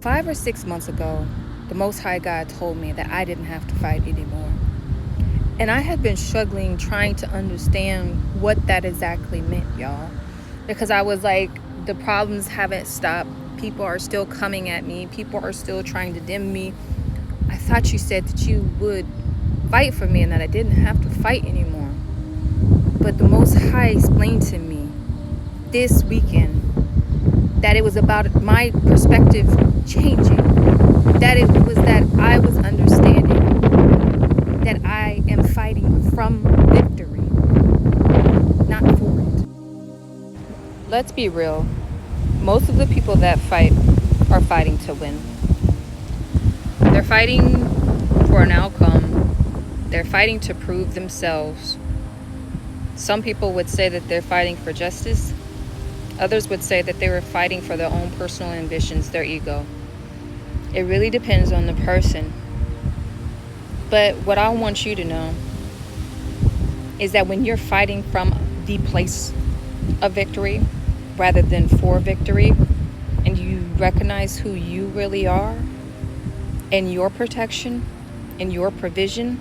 5 or 6 months ago, the Most High God told me that I didn't have to fight anymore. And I had been struggling trying to understand what that exactly meant, y'all. Because I was like, the problems haven't stopped. People are still coming at me. People are still trying to dim me. I thought you said that you would fight for me and that I didn't have to fight anymore. But the Most High explained to me this weekend that it was about my perspective changing. That it was that I was understanding that I am fighting from victory, not for it. Let's be real. Most of the people that fight are fighting to win. They're fighting for an outcome. They're fighting to prove themselves. Some people would say that they're fighting for justice. Others would say that they were fighting for their own personal ambitions, their ego. It really depends on the person. But what I want you to know is that when you're fighting from the place of victory rather than for victory, and you recognize who you really are and your protection and your provision,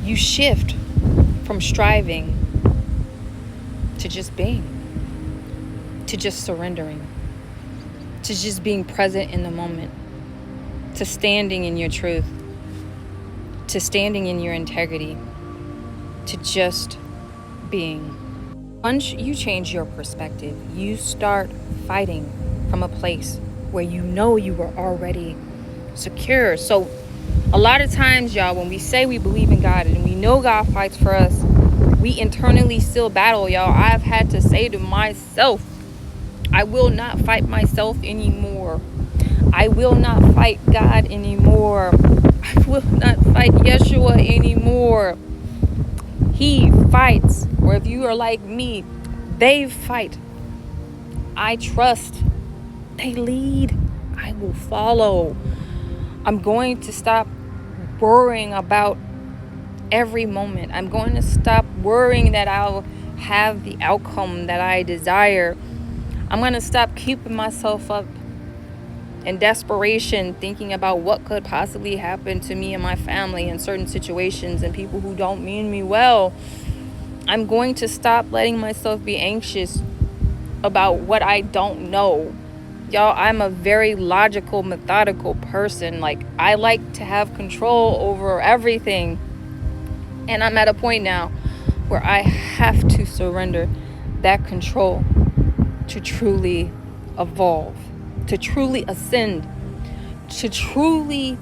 you shift from striving to just being, to just surrendering, to just being present in the moment, to standing in your truth, to standing in your integrity, to just being. Once you change your perspective, you start fighting from a place where you know you were already secure. So a lot of times, y'all, when we say we believe in God and we know God fights for us, we internally still battle, y'all. I've had to say to myself, I will not fight myself anymore. I will not fight God anymore. I will not fight Yeshua anymore. He fights. Or if you are like me, they fight. I trust. They lead. I will follow. I'm going to stop worrying about every moment. I'm going to stop worrying that I'll have the outcome that I desire. I'm going to stop keeping myself up in desperation, thinking about what could possibly happen to me and my family in certain situations and people who don't mean me well. I'm going to stop letting myself be anxious about what I don't know. Y'all, I'm a very logical, methodical person. Like, I like to have control over everything. And I'm at a point now where I have to surrender that control to truly evolve, to truly ascend, to truly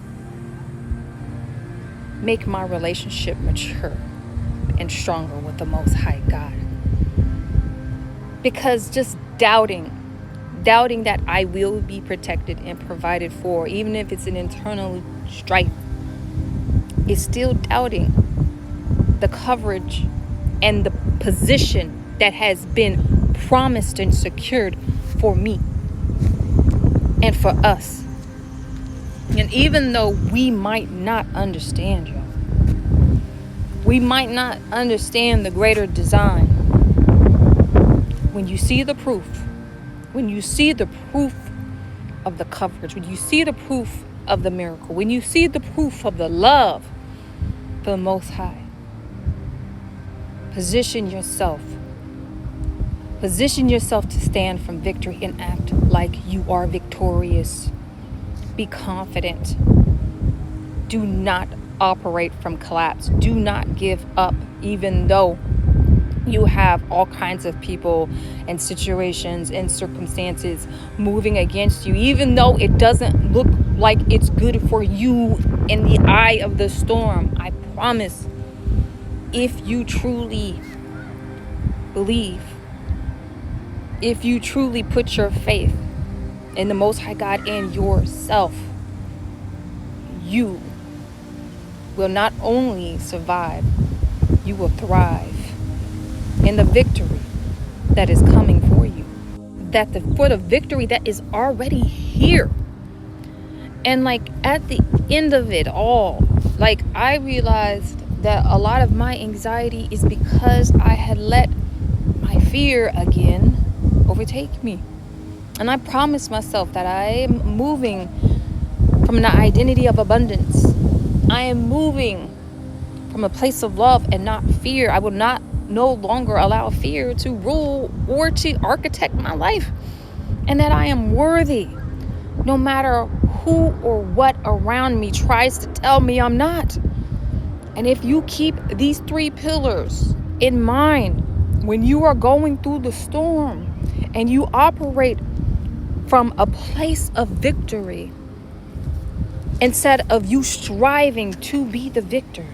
make my relationship mature and stronger with the Most High God. Because just doubting that I will be protected and provided for, even if it's an internal strife, is still doubting the coverage and the position that has been promised and secured for me and for us. And even though we might not understand, y'all, we might not understand the greater design, when you see the proof, when you see the proof of the coverage, when you see the proof of the miracle, when you see the proof of the love for the Most High, position yourself to stand from victory and act like you are victorious. Be confident. Do not operate from collapse. Do not give up, even though you have all kinds of people and situations and circumstances moving against you, even though it doesn't look like it's good for you in the eye of the storm. I promise, if you truly believe, if you truly put your faith in the Most High God and yourself, you will not only survive, you will thrive in the victory that is coming for you. For the victory that is already here. And like at the end of it all, like I realized that a lot of my anxiety is because I had let my fear again overtake me. And I promise myself that I am moving from an identity of abundance. I am moving from a place of love and not fear. I will not no longer allow fear to rule or to architect my life. And that I am worthy, no matter who or what around me tries to tell me I'm not. And if you keep these 3 pillars in mind when you are going through the storm and you operate from a place of victory instead of you striving to be the victor,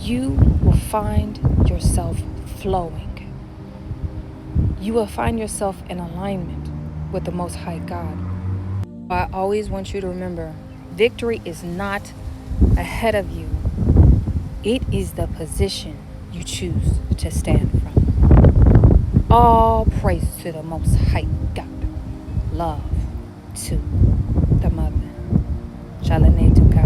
you will find yourself flowing. You will find yourself in alignment with the Most High God. I always want you to remember, victory is not ahead of you. It is the position you choose to stand from. All praise to the Most High God. Love to the Mother. Shalane Tukai.